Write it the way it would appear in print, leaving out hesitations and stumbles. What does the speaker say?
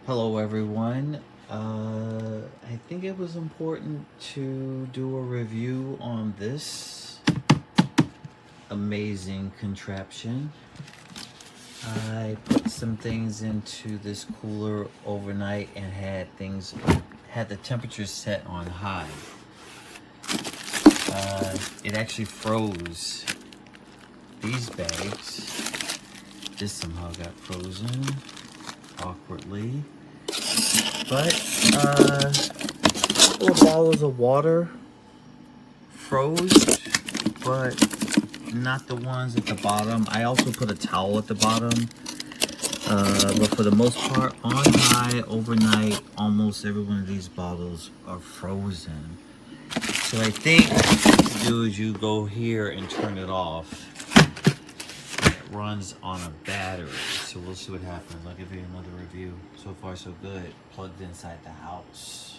Hello everyone. I think it was important to do a review on this amazing contraption. I put some things into this cooler overnight and had the temperature set on high. It actually froze these bags. This somehow got frozen awkwardly. But little bottles of water froze, but not the ones at the bottom. I also put a towel at the bottom. But for the most part, on high overnight, almost every one of these bottles are frozen. So I think what to do is you go here and turn it off. It runs on a battery, so we'll see what happens. I'll give you another review. So far so good. Plugged inside the house.